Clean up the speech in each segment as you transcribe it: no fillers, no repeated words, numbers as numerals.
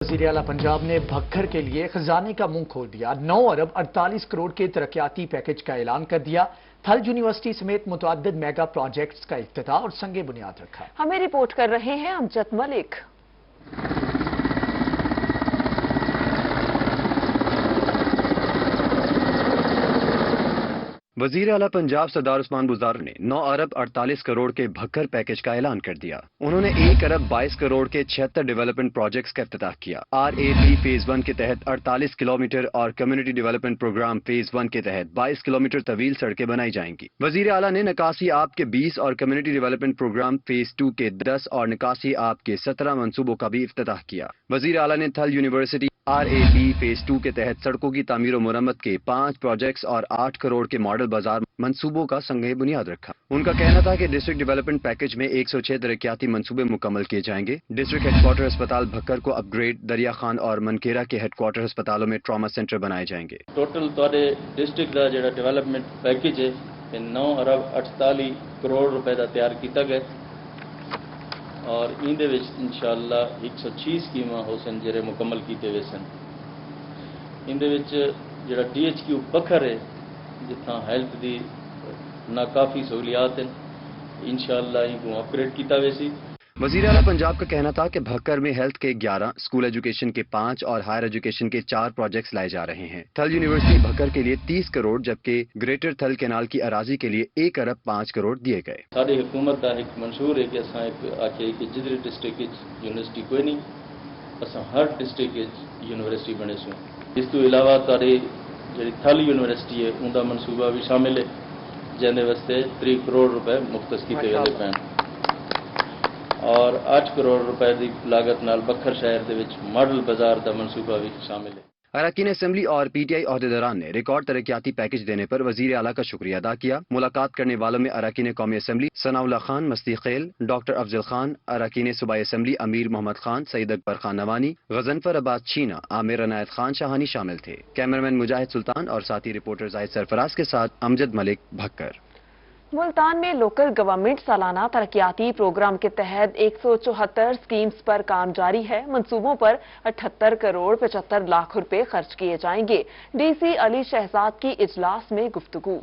वज़ीर आला पंजाब ने भक्खर के लिए खजाने का मुंह खोल दिया। 9 अरब 48 करोड़ के तरक्याती पैकेज का ऐलान कर दिया। थल यूनिवर्सिटी समेत मुतअद्दिद मेगा प्रोजेक्ट्स का इफ्तिताह और संगे बुनियाद रखा। हमें रिपोर्ट कर रहे हैं अमजद मलिक। वज़ीर आला पंजाब सरदार उस्मान बुज़दार ने 9 अरब 48 करोड़ के भक्खर पैकेज का ऐलान कर दिया। उन्होंने 1 अरब 22 करोड़ के 76 डेवलपमेंट प्रोजेक्ट्स का इफ्तिताह किया। RAP फेज 1 के तहत 48 किलोमीटर और कम्युनिटी डेवलपमेंट प्रोग्राम फेज 1 के तहत 22 किलोमीटर तवील सड़कें बनाई जाएंगी। वज़ीर आला ने निकासी आब के 20 और कम्युनिटी डेवलपमेंट प्रोग्राम फेज 2 के 10 और निकासी आब के 17 मंसूबों का भी इफ्तिताह किया। वज़ीर आला ने थल यूनिवर्सिटी RAP फेज 2 के तहत सड़कों की तामीर और मुरम्मत के 5 प्रोजेक्ट्स और 8 करोड़ के मॉडल बाजार मंसूबों का संगे बुनियाद रखा। उनका कहना था कि डिस्ट्रिक्ट डेवलपमेंट पैकेज में 106 तरक्याती मंसूबे मुकम्मल किए जाएंगे। डिस्ट्रिक्ट हेडक्वार्टर अस्पताल भक्कर को अपग्रेड, दरिया खान और मनकेरा के हेडक्वार्टर अस्पतालों में ट्रॉमा सेंटर बनाए जाएंगे। टोटल तोड़े डिस्ट्रिक्ट का जो डेवलपमेंट पैकेज है 9 अरब 48 करोड़ रुपए का तैयार किया गया और इंदे विच इंशाअल्लाह 106 स्कीमां हो सन जेरे मुकम्मल कीते हुए सन। इंदे विच जेड़ा DHQ बखर है जिथा हेल्थ दी ना काफ़ी सहूलियात हैं इंशाअल्लाह इनको अपग्रेड किया वैसी। वज़ीर आला पंजाब का कहना था कि भक्कर में हेल्थ के 11, स्कूल एजुकेशन के 5 और हायर एजुकेशन के 4 प्रोजेक्ट्स लाए जा रहे हैं। थल यूनिवर्सिटी भक्कर के लिए 30 करोड़ जबकि ग्रेटर थल कैनाल की अराजी के लिए 1 अरब 5 करोड़ दिए गए। साडी हुकूमत का एक मंशूर है कि असां एक आखे कि जिधर डिस्ट्रिक्ट यूनिवर्सिटी कोई नहीं असां हर डिस्ट्रिक्ट यूनिवर्सिटी बने सूं। इस तो इलावा तारी जी थल यूनिवर्सिटी है उनका मनसूबा भी शामिल है जिंदे वास्ते 3 करोड़ रुपए मुख्तस किए गए पैन और 8 करोड़ रुपए की लागत नाल बखर शहर दे विच मॉडल बाजार का मनसूबा भी शामिल है। अरकान असेंबली और PTI अहदेदारान ने रिकॉर्ड तरक्याती पैकेज देने पर वज़ीर आला का शुक्रिया अदा किया। मुलाकात करने वालों में अरकान कौमी असेंबली सनाउल्ला खान मस्ती खेल, डॉक्टर अफजल खान, अरकान सूबाई असेंबली अमीर मोहम्मद खान, सईद अकबर खान नवानी, गजनफर अब्बास छीना, आमिर अनायत खान शाहानी शामिल थे। कैमरामैन मुजाहिद सुल्तान और साथी रिपोर्टर जाहिद सरफराज के साथ अमजद मलिक, भक्कर। मुल्तान में लोकल गवर्नमेंट सालाना तरक्याती प्रोग्राम के तहत 174 स्कीम्स पर काम जारी है। मंसूबों पर 78 करोड़ 75 लाख रुपए खर्च किए जाएंगे। DC अली शहजाद की इजलास में गुफ्तगू।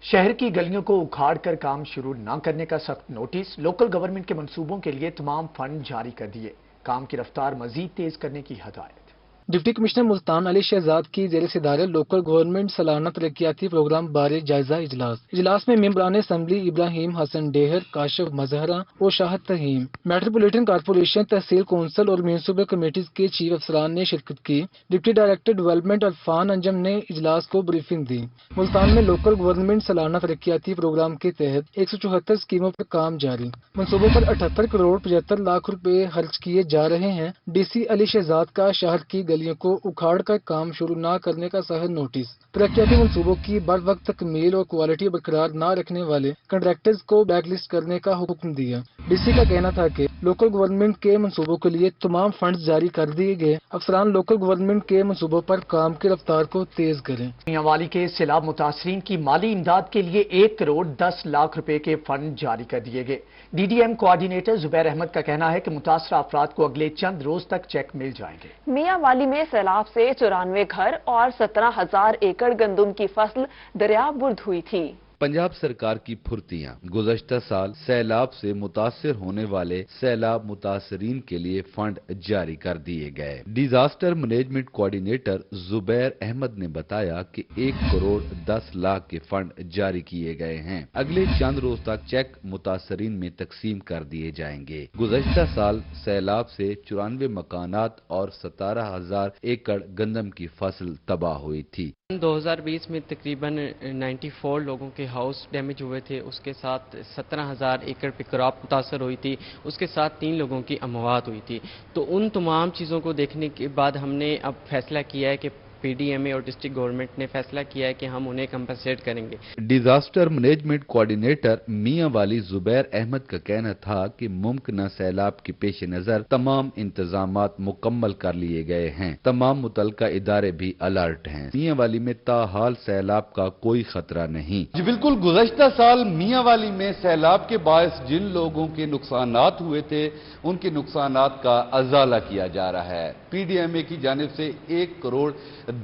शहर की गलियों को उखाड़ कर काम शुरू न करने का सख्त नोटिस। लोकल गवर्नमेंट के मंसूबों के लिए तमाम फंड जारी कर दिए। काम की रफ्तार मजीद तेज करने की हदायत। डिप्टी कमिश्नर मुल्तान अली शहजाद की जेर सदारत लोकल गवर्नमेंट सालाना तरक्याती प्रोग्राम बारे जायजा इजलास में मेंबरान असेंबली इब्राहिम हसन डेहर, काशिफ मजहरा और शाहद तहीम, मेट्रोपोलिटन कारपोरेशन, तहसील कौंसिल और म्यूनिसिपल कमेटीज के चीफ अफसरान ने शिरकत की। Deputy director development Irfan Anjum ने इजलास को ब्रीफिंग दी। मुल्तान में लोकल गवर्नमेंट सालाना तरक्याती प्रोग्राम के तहत 174 स्कीमों पर काम जारी। मंसूबों पर 78 करोड़ 75 लाख रुपए खर्च किए जा रहे हैं। DC अली शहजाद का शहर की गलियों को उखाड़ कर काम शुरू न करने का सख्त नोटिस। तरक्याती मंसूबों की बर वक्त तकमील और क्वालिटी बरकरार न रखने वाले कंट्रैक्टर्स को ब्लैकलिस्ट करने का हुक्म दिया। DC का कहना था कि लोकल गवर्नमेंट के मंसूबों के लिए तमाम फंड जारी कर दिए गए। अफसरान लोकल गवर्नमेंट के मंसूबों पर काम की रफ्तार को तेज करें। मियांवाली के सैलाब मुतासरीन की माली इमदाद के लिए 1 करोड़ 10 लाख रुपए के फंड जारी कर दिए गए। DDM कोऑर्डिनेटर जुबैर अहमद का कहना है कि मुतासरा अफराद को अगले चंद रोज तक चेक मिल जाएंगे। मियांवाली में सैलाब से 94 घर और 17,000 एकड़ गंदम की फसल दरियाबुर्द हुई थी। पंजाब सरकार की फुर्तियां। गुज़श्ता साल सैलाब से मुतासिर होने वाले सैलाब मुतासरीन के लिए फंड जारी कर दिए गए। Disaster management coordinator Zubair Ahmed ने बताया कि 1 करोड़ 10 लाख के फंड जारी किए गए हैं। अगले चंद रोज तक चेक मुतासरीन में तकसीम कर दिए जाएंगे। गुज़श्ता साल सैलाब से 94 मकानात और 17,000 एकड़ गंदम की फसल तबाह हुई थी। 2020 में तकरीबन 94 लोगों के हाउस डैमेज हुए थे। उसके साथ 17,000 एकड़ पे क्रॉप मुतासर हुई थी। उसके साथ 3 लोगों की अमवात हुई थी। तो उन तमाम चीज़ों को देखने के बाद हमने अब फैसला किया है कि PDMA और डिस्ट्रिक्ट गवर्नमेंट ने फैसला किया है कि हम उन्हें कंपनसेट करेंगे। डिजास्टर मैनेजमेंट कोऑर्डिनेटर मियां वाली जुबैर अहमद का कहना था कि मुमकिन सैलाब के पेश नजर तमाम इंतजामात मुकम्मल कर लिए गए हैं। तमाम मुतलका इदारे भी अलर्ट हैं। मियां वाली में ताहाल सैलाब का कोई खतरा नहीं। जी बिल्कुल, गुज़श्ता साल मियां वाली में सैलाब के बायस जिन लोगों के नुकसानात हुए थे उनके नुकसानात का अजाला किया जा रहा है। PDMA की जानिब से 1 करोड़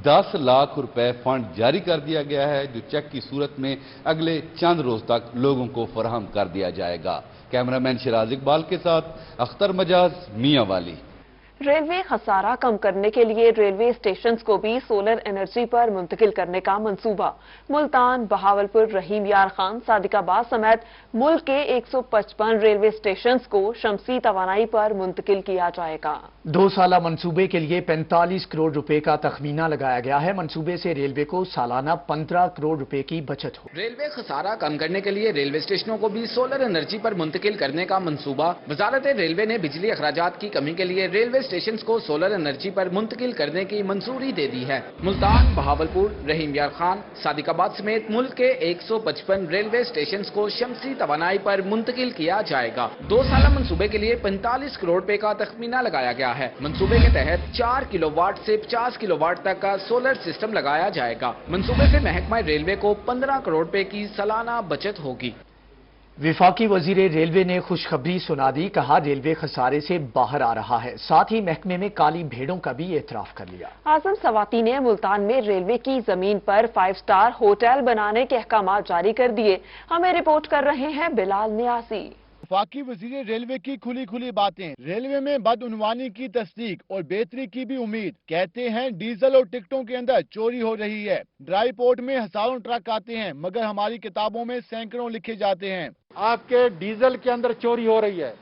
10 लाख रुपए फंड जारी कर दिया गया है, जो चेक की सूरत में अगले चंद रोज तक लोगों को फराहम कर दिया जाएगा। कैमरामैन शिराज इकबाल के साथ अख्तर मजाज, मियां वाली। रेलवे खसारा कम करने के लिए रेलवे स्टेशंस को भी सोलर एनर्जी पर मुंतकिल करने का मंसूबा। मुल्तान, बहावलपुर, रहीम यार खान, सादिकाबाद समेत मुल्क के 155 रेलवे स्टेशंस को शमसी तवानाई पर मुंतकिल किया जाएगा। 2 साला मंसूबे के लिए 45 करोड़ रुपए का तखमीना लगाया गया है। मंसूबे से रेलवे को सालाना 15 करोड़ रुपए की बचत हो। रेलवे खसारा कम करने के लिए रेलवे स्टेशनों को भी सोलर एनर्जी पर मुंतकिल करने का मंसूबा। वजारत रेलवे ने बिजली अखराजात की कमी के लिए रेलवे स्टेशन को सोलर एनर्जी पर मुंतकिल करने की मंजूरी दे दी है। मुल्तान, बहावलपुर, रहीम यार खान, सादिकाबाद समेत मुल्क के 155 रेलवे स्टेशन को शमसी तवानाई पर मुंतकिल किया जाएगा। 2 साला मंसूबे के लिए 45 करोड़ रुपए का तखमीना लगाया गया है। मंसूबे के तहत 4 किलोवाट से 50 किलोवाट तक का सोलर सिस्टम लगाया जाएगा। मंसूबे से महकमा रेलवे को 15 करोड़ रुपए की सालाना बचत होगी। विफाकी वजीर रेलवे ने खुशखबरी सुना दी। कहा रेलवे खसारे से बाहर आ रहा है। साथ ही महकमे में काली भेड़ों का भी एतराफ कर लिया। आजम सवाती ने मुल्तान में रेलवे की जमीन पर 5 स्टार होटल बनाने के अहकाम जारी कर दिए। हमें रिपोर्ट कर रहे हैं बिलाल नियासी। वफाकी वजीर रेलवे की खुली खुली बातें। रेलवे में बदउनवानी की तस्दीक और बेहतरी की भी उम्मीद। कहते हैं डीजल और टिकटों के अंदर चोरी हो रही है। ड्राई पोर्ट में हजारों ट्रक आते हैं, मगर हमारी किताबों में सैकड़ों लिखे जाते हैं। आपके डीजल के अंदर चोरी हो रही है।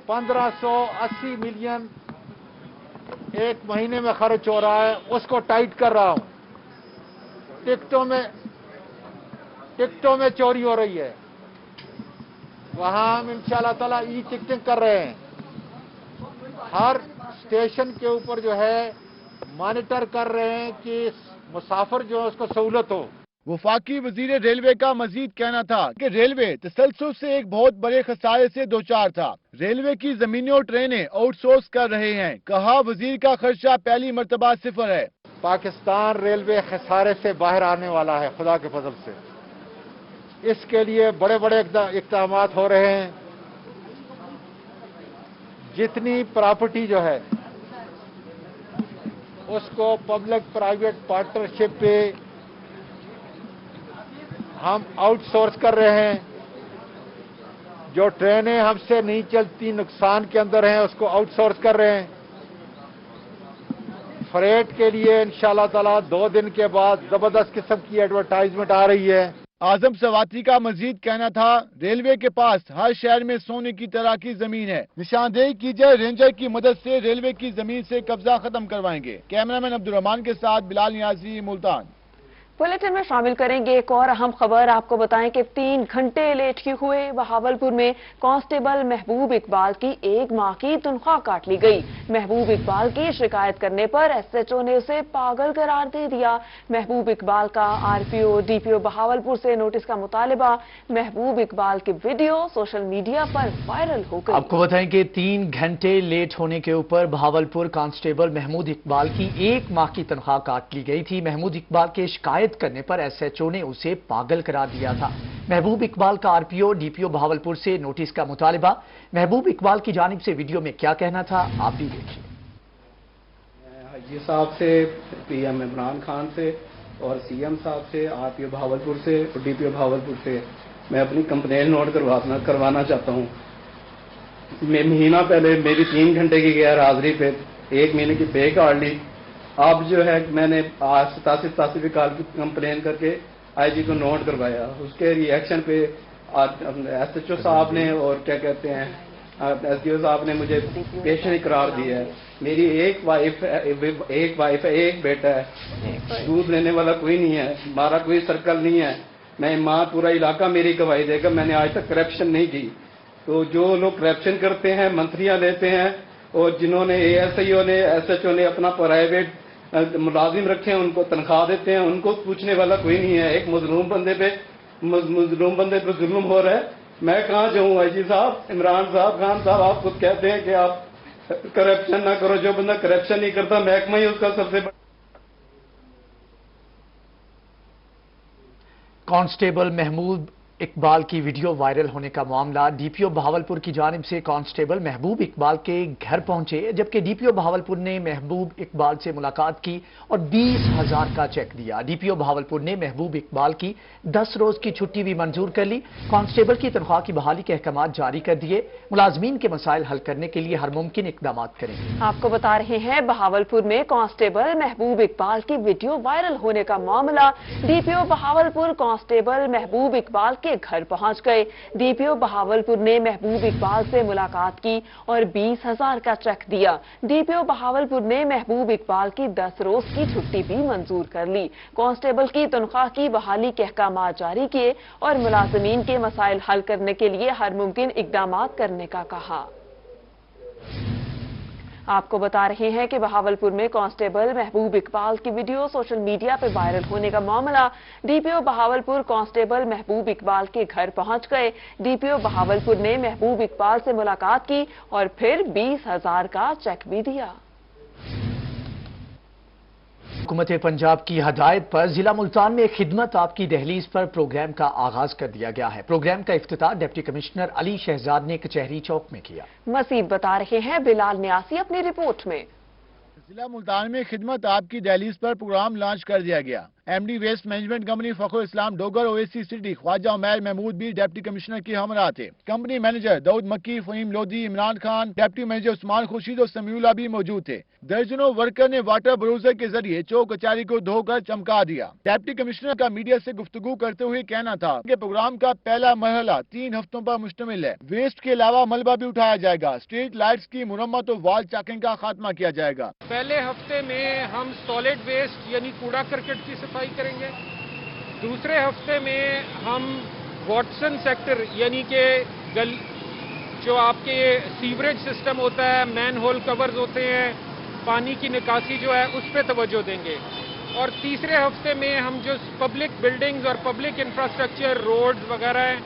1580 मिलियन एक महीने में खर्च हो रहा है, उसको टाइट कर रहा हूं। टिकटों में चोरी हो रही है। वहां हम इंशाल्लाह ताला ई टिकटिंग कर रहे हैं। हर स्टेशन के ऊपर जो है मॉनिटर कर रहे हैं कि मुसाफिर जो है उसको सहूलत हो। वफाकी वजीर रेलवे का मजीद कहना था कि रेलवे तसलसल से एक बहुत बड़े खसारे से दो चार था। रेलवे की जमीनें और ट्रेनें आउटसोर्स कर रहे हैं। कहा वजीर का खर्चा पहली मर्तबा 0 है। पाकिस्तान रेलवे खसारे से बाहर आने वाला है खुदा के फजल से। इसके लिए बड़े बड़े इक़दाम हो रहे हैं। जितनी प्रॉपर्टी जो है उसको पब्लिक प्राइवेट पार्टनरशिप पे हम आउटसोर्स कर रहे हैं। जो ट्रेनें हमसे नहीं चलती, नुकसान के अंदर हैं, उसको आउटसोर्स कर रहे हैं। फ्रेट के लिए इंशाल्लाह ताला 2 दिन के बाद जबरदस्त किस्म की एडवर्टाइजमेंट आ रही है। आजम सवाती का मजीद कहना था रेलवे के पास हर शहर में सोने की तरह की जमीन है। निशानदेही की जाए, रेंजर की मदद से रेलवे की जमीन से कब्जा खत्म करवाएंगे। कैमरामैन अब्दुल रहमान के साथ बिलाल नियाजी, मुल्तान। बुलेटिन में शामिल करेंगे एक और अहम खबर। आपको बताएं कि 3 घंटे लेट हुए बहावलपुर में कांस्टेबल महबूब इकबाल की 1 माह की तनख्वाह काट ली गई। महबूब इकबाल की शिकायत करने पर SHO ने उसे पागल करार दे दिया। महबूब इकबाल का RPO DPO बहावलपुर से नोटिस का मुतालिबा। महबूब इकबाल की वीडियो सोशल मीडिया पर वायरल हो गई। आपको बताएं कि 3 घंटे लेट होने के ऊपर बहावलपुर कांस्टेबल महमूद इकबाल की 1 माह की तनख्वाह काट ली गई थी। महमूद इकबाल के शिकायत करने पर SHO ने उसे पागल करार दिया था। महबूब इकबाल का RPO DPO बहावलपुर से नोटिस का मुतालिबा। महबूब इकबाल की जानिब से वीडियो में क्या कहना था, आप भी देखिए। हाजी साहब से, PM इमरान खान से और CM साहब से, RPO बहावलपुर से और DPO बहावलपुर से मैं अपनी कंप्लेंट नोट करवाना चाहता हूँ। महीना पहले मेरी 3 घंटे की गैर हाजिरी पे 1 महीने की पे काट ली। अब जो है मैंने आज 87 भी कॉल की कंप्लेन करके IG को नोट करवाया। उसके रिएक्शन पे SHO साहब ने और क्या कहते हैं SDO साहब ने मुझे पेशेंट करार दिया है। मेरी एक वाइफ है, एक बेटा है, दूध लेने वाला कोई नहीं है, हमारा कोई सर्कल नहीं है। मैं माँ, पूरा इलाका मेरी गवाही देगा, मैंने आज तक करप्शन नहीं की। तो जो लोग करप्शन करते हैं, मंथलियाँ लेते हैं, और जिन्होंने ASIO ने SHO ने अपना प्राइवेट ملازم رکھے ہیں، ان کو تنخواہ دیتے ہیں، ان کو پوچھنے والا کوئی نہیں ہے. ایک مظلوم بندے پہ ظلم ہو رہا ہے. میں کہاں جاؤں آئی جی صاحب؟ عمران صاحب، خان صاحب، آپ خود کہتے ہیں کہ آپ کرپشن نہ کرو. جو بندہ کرپشن نہیں کرتا محکمہ ہی اس کا سب سے بڑا. کانسٹیبل محمود اقبال کی ویڈیو وائرل ہونے کا معاملہ. ڈی پی او بہاولپور کی جانب سے کانسٹیبل محبوب اقبال کے گھر پہنچے، جبکہ ڈی پی او بہاولپور نے محبوب اقبال سے ملاقات کی اور 20,000 کا چیک دیا. ڈی پی او بہاولپور نے محبوب اقبال کی 10 روز کی چھٹی بھی منظور کر لی. کانسٹیبل کی تنخواہ کی بحالی کے احکامات جاری کر دیے. ملازمین کے مسائل حل کرنے کے لیے ہر ممکن اقدامات کریں. آپ کو بتا رہے ہیں بہاولپور میں کانسٹیبل محبوب اقبال کی ویڈیو وائرل ہونے کا معاملہ. ڈی پی او بہاولپور کانسٹیبل محبوب اقبال کے گھر پہنچ گئے. ڈی پی او بہاولپور نے محبوب اقبال سے ملاقات کی اور 20,000 کا چیک دیا. ڈی پی او بہاولپور نے محبوب اقبال کی 10 روز کی چھٹی بھی منظور کر لی. کانسٹیبل کی تنخواہ کی بحالی کے احکامات جاری کیے اور ملازمین کے مسائل حل کرنے کے لیے ہر ممکن اقدامات کرنے کا کہا. آپ کو بتا رہے ہیں کہ بہاولپور میں کانسٹیبل محبوب اقبال کی ویڈیو سوشل میڈیا پہ وائرل ہونے کا معاملہ. ڈی پی او بہاولپور کانسٹیبل محبوب اقبال کے گھر پہنچ گئے. ڈی پی او بہاولپور نے محبوب اقبال سے ملاقات کی اور پھر 20,000 کا چیک بھی دیا. حکومت پنجاب کی ہدایت پر ضلع ملتان میں خدمت آپ کی دہلیز پر پروگرام کا آغاز کر دیا گیا ہے. پروگرام کا افتتاح ڈپٹی کمشنر علی شہزاد نے کچہری چوک میں کیا. مزید بتا رہے ہیں بلال نیاسی اپنی رپورٹ میں. ضلع ملتان میں خدمت آپ کی دہلیز پر پروگرام لانچ کر دیا گیا. M D waste management company Fakhar Islam Dogar AC city Khawaja Umair Mahmood بھی ڈپٹی کمشنر کی ہمراہ تھے. کمپنی مینیجر داؤد مکی، فہیم لودھی، عمران خان، ڈپٹی مینیجر عثمان خورشید اور سمیع اللہ بھی موجود تھے. درجنوں ورکر نے واٹر بروزر کے ذریعے چوک کچہری کو دھو کر چمکا دیا. ڈپٹی کمشنر کا میڈیا سے گفتگو کرتے ہوئے کہنا تھا کہ پروگرام کا پہلا مرحلہ 3 ہفتوں پر مشتمل ہے. ویسٹ کے علاوہ ملبہ بھی اٹھایا جائے گا. اسٹریٹ لائٹس کی مرمت اور وال چاکنگ کا خاتمہ کیا جائے گا. پہلے ہفتے میں ہم سالڈ ویسٹ یعنی کوڑا کرکٹ کی صفائی کریں گے. دوسرے ہفتے میں ہم واٹسن سیکٹر یعنی کہ جو آپ کے سیوریج سسٹم ہوتا ہے، مین ہول کورز ہوتے ہیں، پانی کی نکاسی جو ہے اس پہ توجہ دیں گے. اور تیسرے ہفتے میں ہم جو پبلک بلڈنگز اور پبلک انفراسٹرکچر روڈز وغیرہ ہیں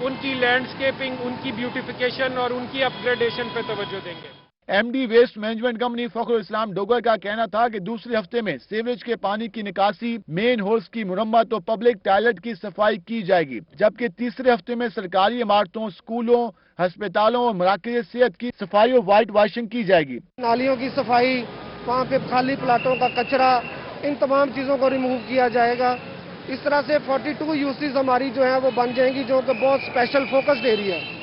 ان کی لینڈسکیپنگ، ان کی بیوٹیفیکیشن اور ان کی اپ گریڈیشن پہ توجہ دیں گے. M D waste management company Fakhar Islam Dogar کا کہنا تھا کہ دوسرے ہفتے میں سیوریج کے پانی کی نکاسی، مین ہولز کی مرمت اور پبلک ٹوائلٹ کی صفائی کی جائے گی، جبکہ تیسرے ہفتے میں سرکاری عمارتوں، سکولوں، ہسپتالوں اور مراکز صحت کی صفائی اور وائٹ واشنگ کی جائے گی. نالیوں کی صفائی، وہاں پہ خالی پلاٹوں کا کچرا، ان تمام چیزوں کو ریموو کیا جائے گا. اس طرح سے 42 یوسیز ہماری جو ہیں وہ بن جائیں گی، جو کہ بہت اسپیشل فوکسڈ ایریا ہے.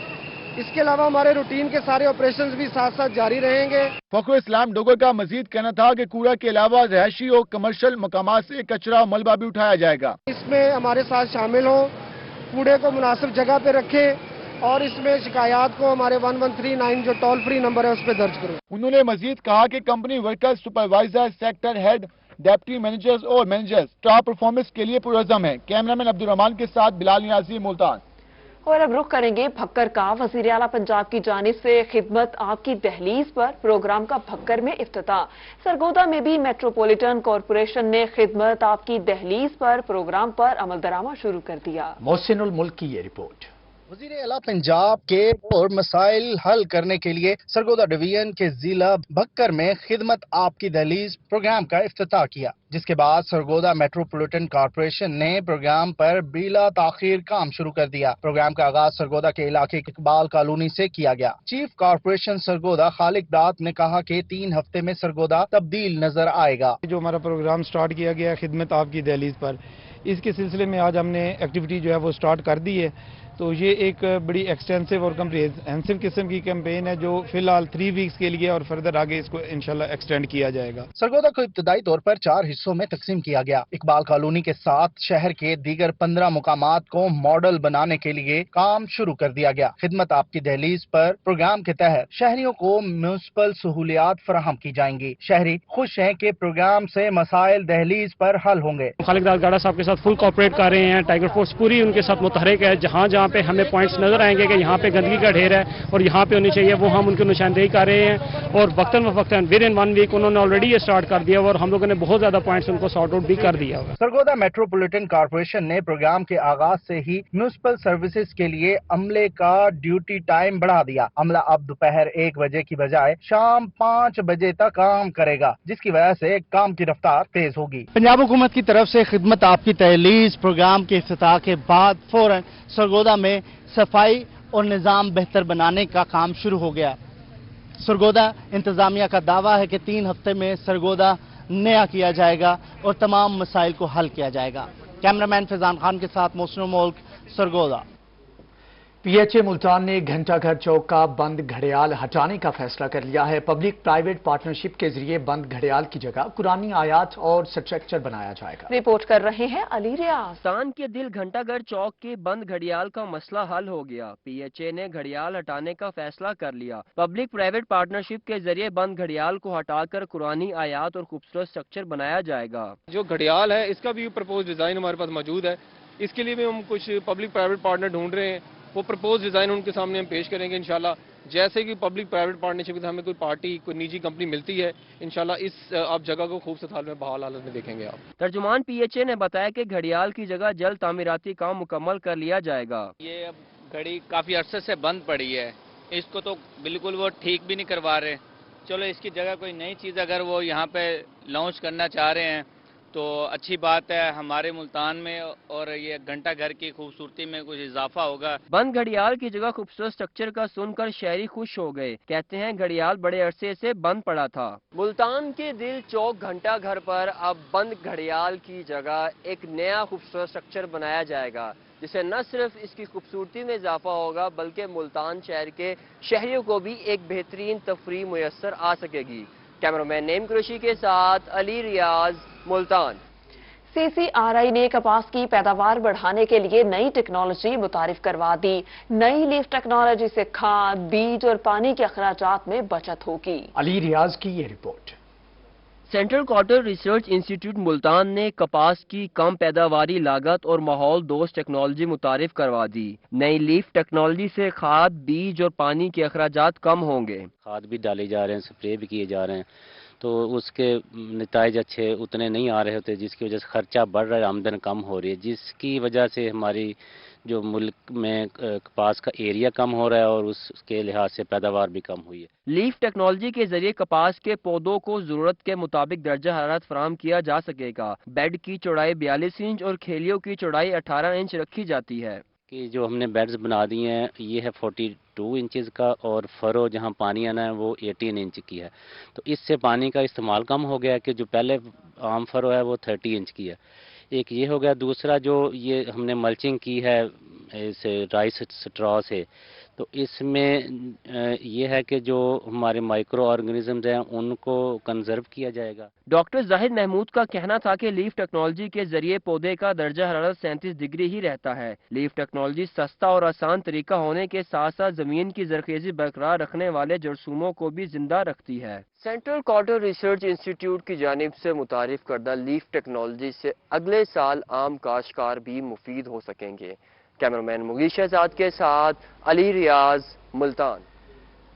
اس کے علاوہ ہمارے روٹین کے سارے آپریشنز بھی ساتھ ساتھ جاری رہیں گے. فخر اسلام ڈوگر کا مزید کہنا تھا کہ کوڑا کے علاوہ رہائشی اور کمرشل مقامات سے کچرا اور ملبہ بھی اٹھایا جائے گا. اس میں ہمارے ساتھ شامل ہوں، کوڑے کو مناسب جگہ پہ رکھیں اور اس میں شکایات کو ہمارے 1139 جو ٹول فری نمبر ہے اس پہ درج کریں. انہوں نے مزید کہا کہ company worker, supervisor, sector head, deputy managers اور مینیجرز ٹاپ پرفارمنس کے لیے پرعزم ہیں. کیمرامین عبدالرحمان کے ساتھ بلال نیازی، ملتان. اور اب رخ کریں گے بھکر کا. وزیر اعلیٰ پنجاب کی جانب سے خدمت آپ کی دہلیز پر پروگرام کا بھکر میں افتتاح. سرگودا میں بھی میٹروپولیٹن کارپوریشن نے خدمت آپ کی دہلیز پر پروگرام پر عمل درآمد شروع کر دیا. محسن الملک کی یہ رپورٹ. وزیر اعلیٰ پنجاب کے اور مسائل حل کرنے کے لیے سرگودا ڈویژن کے ضلع بھکر میں خدمت آپ کی دہلیز پروگرام کا افتتاح کیا، جس کے بعد سرگودا میٹروپولیٹن کارپوریشن نے پروگرام پر بلا تاخیر کام شروع کر دیا. پروگرام کا آغاز سرگودا کے علاقے اقبال کالونی سے کیا گیا. چیف کارپوریشن سرگودا خالق دات نے کہا کہ 3 ہفتے میں سرگودا تبدیل نظر آئے گا. جو ہمارا پروگرام سٹارٹ کیا گیا ہے خدمت آپ کی دہلیز پر، اس کے سلسلے میں آج ہم نے ایکٹیویٹی جو ہے وہ سٹارٹ کر دی ہے. تو یہ ایک بڑی ایکسٹینسو اور کمپریہنسو قسم کی کیمپین ہے جو فی الحال 3 ویکس کے لیے اور فردر آگے اس کو انشاءاللہ ایکسٹینڈ کیا جائے گا. سرگودا کو ابتدائی طور پر 4 حصوں میں تقسیم کیا گیا. اقبال کالونی کے ساتھ شہر کے دیگر 15 مقامات کو ماڈل بنانے کے لیے کام شروع کر دیا گیا. خدمت آپ کی دہلیز پر پروگرام کے تحت شہریوں کو میونسپل سہولیات فراہم کی جائیں گی. شہری خوش ہیں کہ پروگرام سے مسائل دہلیز پر حل ہوں گے. خالق دات گاڑا صاحب کے ساتھ فل کوآپریٹ کر رہے ہیں. ٹائیگر فورس پوری ان کے ساتھ متحرک ہے. جہاں جہاں जहाँ पे हमें पॉइंट्स नजर आएंगे कि यहाँ पे गंदगी का ढेर है और यहाँ पे होनी चाहिए, वो हम उनको निशानदेही कर रहे हैं और वक्तन वक्तन विद इन 1 वीक उन्होंने ऑलरेडी ये स्टार्ट कर दिया और हम लोगों ने बहुत ज्यादा पॉइंट्स उनको सॉर्ट आउट भी कर दिया हुआ। सरगोदा मेट्रोपॉलिटन कॉर्पोरेशन ने प्रोग्राम के आगाज से ही म्यूनिसिपल सर्विसेज के लिए अमले का ड्यूटी टाइम बढ़ा दिया। अमला अब दोपहर 1 बजे की बजाय शाम 5 बजे तक काम करेगा, जिसकी वजह से काम की रफ्तार तेज होगी। पंजाब हुकूमत की तरफ से खिदमत आपकी तहलीज प्रोग्राम के इफ्तिताह के बाद फौरन सरगोदा में सफाई और निज़ाम बेहतर बनाने का काम शुरू हो गया। सरगोदा इंतजामिया का दावा है कि 3 हफ्ते में सरगोदा नया किया जाएगा और तमाम मसाइल को हल किया जाएगा। कैमरामैन फैजान खान के साथ मोहसिन मुल्क, सरगोदा। पीएचए मुल्तान ने घंटाघर चौक का बंद घड़ियाल हटाने का फैसला कर लिया है। पब्लिक प्राइवेट पार्टनरशिप के जरिए बंद घड़ियाल की जगह कुरानी आयात और स्ट्रक्चर बनाया जाएगा। रिपोर्ट कर रहे हैं अली रियाज। पाकिस्तान के दिल घंटाघर चौक के बंद घड़ियाल का मसला हल हो गया। पीएचए ने घड़ियाल हटाने का फैसला कर लिया। पब्लिक प्राइवेट पार्टनरशिप के जरिए बंद घड़ियाल को हटाकर कुरानी आयात और खूबसूरत स्ट्रक्चर बनाया जाएगा। जो घड़ियाल है इसका भी प्रपोज डिजाइन हमारे पास मौजूद है। इसके लिए भी हम कुछ पब्लिक प्राइवेट पार्टनर ढूंढ रहे हैं। वो प्रपोज डिजाइन उनके सामने हम पेश करेंगे इंशाल्लाह। जैसे कि पब्लिक प्राइवेट पार्टनरशिप में हमें कोई पार्टी कोई निजी कंपनी मिलती है, इंशाल्लाह इस आप जगह को खूबसूरत हाल में बहाल हालत में देखेंगे आप। तर्जुमान पीएचए ने बताया कि घड़ियाल की जगह जल्द तामीराती काम मुकम्मल कर लिया जाएगा। ये अब घड़ी काफी अरसे से बंद पड़ी है, इसको तो बिल्कुल वो ठीक भी नहीं करवा रहे। चलो इसकी जगह कोई नई चीज अगर वो यहाँ पे लॉन्च करना चाह रहे हैं तो अच्छी बात है हमारे मुल्तान में, और ये घंटा घर की खूबसूरती में कुछ इजाफा होगा। बंद घड़ियाल की जगह खूबसूरत स्ट्रक्चर का सुनकर शहरी खुश हो गए। कहते हैं घड़ियाल बड़े अरसे से बंद पड़ा था। मुल्तान के दिल चौक घंटा घर पर अब बंद घड़ियाल की जगह एक नया खूबसूरत स्ट्रक्चर बनाया जाएगा, जिससे न सिर्फ इसकी खूबसूरती में इजाफा होगा बल्कि मुल्तान शहर के शहरियों को भी एक बेहतरीन तफरीह मुयस्सर आ सकेगी। कैमरामैन नेम कुरैशी के साथ अली रियाज, मुल्तान। सीसीआरआई ने कपास की पैदावार बढ़ाने के लिए नई टेक्नोलॉजी मुतारिफ करवा दी। नई लीफ टेक्नोलॉजी से खाद, बीज और पानी के अखराजात में बचत होगी। अली रियाज की ये report. Central cotton research institute Multan ने कपास की कम पैदावारी लागत और माहौल दोस्त टेक्नोलॉजी मुतारिफ करवा दी। नई लीफ टेक्नोलॉजी से खाद, बीज और पानी के अखराजात कम होंगे। खाद भी डाले जा रहे हैं, स्प्रे भी किए जा रहे हैं, तो उसके नतीजे अच्छे उतने नहीं आ रहे होते, जिसकी वजह से खर्चा बढ़ रहा है, आमदन कम हो रही है, जिसकी वजह से हमारी जो मुल्क में कपास का एरिया कम हो रहा है और उसके लिहाज से पैदावार भी कम हुई है। लीफ टेक्नोलॉजी के जरिए कपास के पौधों को जरूरत के मुताबिक दर्जा हरारत फराहम किया जा सकेगा। बेड की चौड़ाई 42 इंच और खेलियों की चौड़ाई 18 इंच रखी जाती है। कि जो हमने बेड्स बना दिए हैं ये है 42 इंचेस का, और फरो जहां पानी आना है वो 18 इंच की है, तो इससे पानी का इस्तेमाल कम हो गया कि जो पहले आम फरो है वो 30 इंच की है। एक ये हो गया। दूसरा जो ये हमने मल्चिंग की है इस राइस स्ट्रॉ से, तो इसमें ये है कि जो हमारे माइक्रो ऑर्गेनिजम्स हैं उनको कंजर्व किया जाएगा। डॉक्टर जाहिद महमूद का कहना था कि लीफ टेक्नोलॉजी के जरिए पौधे का दर्जा हरारत 37 डिग्री ही रहता है। लीफ टेक्नोलॉजी सस्ता और आसान तरीका होने के साथ साथ जमीन की जरखेजी बरकरार रखने वाले जरसूमों को भी जिंदा रखती है। सेंट्रल कॉटन रिसर्च इंस्टीट्यूट की जानिब से मुतारिफ करदा लीफ टेक्नोलॉजी से अगले साल आम काश्तकार भी मुफीद हो सकेंगे। कैमरामैन मुगीश शहजाद के साथ अली रियाज, मुल्तान।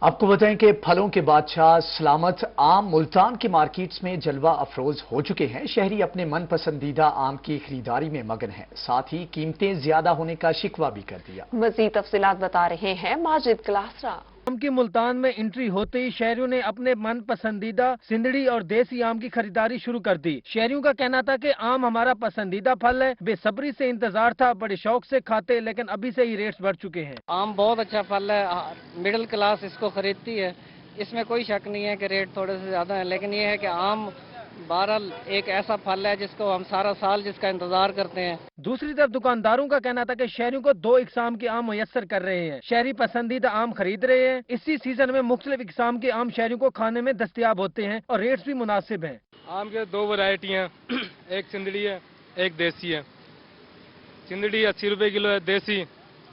आपको बताएं कि फलों के बादशाह सलामत आम मुल्तान की मार्केट्स में जलवा अफरोज हो चुके हैं। शहरी अपने मन पसंदीदा आम की खरीदारी में मगन हैं, साथ ही कीमतें ज्यादा होने का शिकवा भी कर दिया। मजीद तफसीलात बता रहे हैं माजिद क्लासरा। आम की मुल्तान में एंट्री होते ही शहरियों ने अपने मन पसंदीदा सिंदड़ी और देसी आम की खरीदारी शुरू कर दी। शहरियों का कहना था कि आम हमारा पसंदीदा फल है, बेसब्री से इंतजार था, बड़े शौक से खाते, लेकिन अभी से ही रेट्स बढ़ चुके हैं। आम बहुत अच्छा फल है, मिडिल क्लास इसको खरीदती है, इसमें कोई शक नहीं है कि रेट थोड़े से ज्यादा है, लेकिन ये है कि आम बहरहाल एक ऐसा फल है जिसको हम सारा साल जिसका इंतजार करते हैं। दूसरी तरफ दुकानदारों का कहना था कि शहरियों को 2 इकसाम के आम मुयस्सर कर रहे हैं। शहरी पसंदीदा आम खरीद रहे हैं। इसी सीजन में मुख्तलिफ इकसाम के आम शहरियों को खाने में दस्तयाब होते हैं और रेट्स भी मुनासिब हैं। आम के 2 वैरायटी हैं, एक सिंदड़ी है, एक देसी है। सिंदड़ी 80 रुपए किलो है, देसी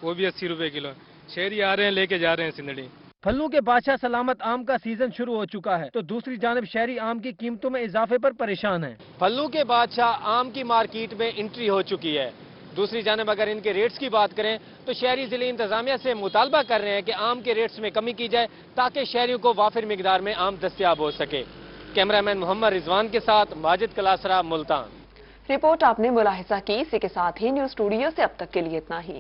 वो भी 80 रुपए किलो है। शहरी आ रहे हैं, लेके जा रहे हैं सिंदड़ी। फलों के बादशाह सलामत आम का सीजन शुरू हो चुका है, तो दूसरी जानिब शहरी आम की कीमतों में इजाफे पर परेशान है। फलों के बादशाह आम की मार्केट में एंट्री हो चुकी है। दूसरी जानब अगर इनके रेट्स की बात करें तो शहरी जिले इंतजामिया से मुतालबा कर रहे हैं कि आम के रेट्स में कमी की जाए ताकि शहरियों को वाफिर मिकदार में आम दस्तयाब हो सके। कैमरामैन मोहम्मद रिजवान के साथ माजिद कलासरा, मुल्तान। रिपोर्ट आपने मुलाहिजा की। इसी के साथ ही न्यूज स्टूडियो से अब तक के लिए इतना ही।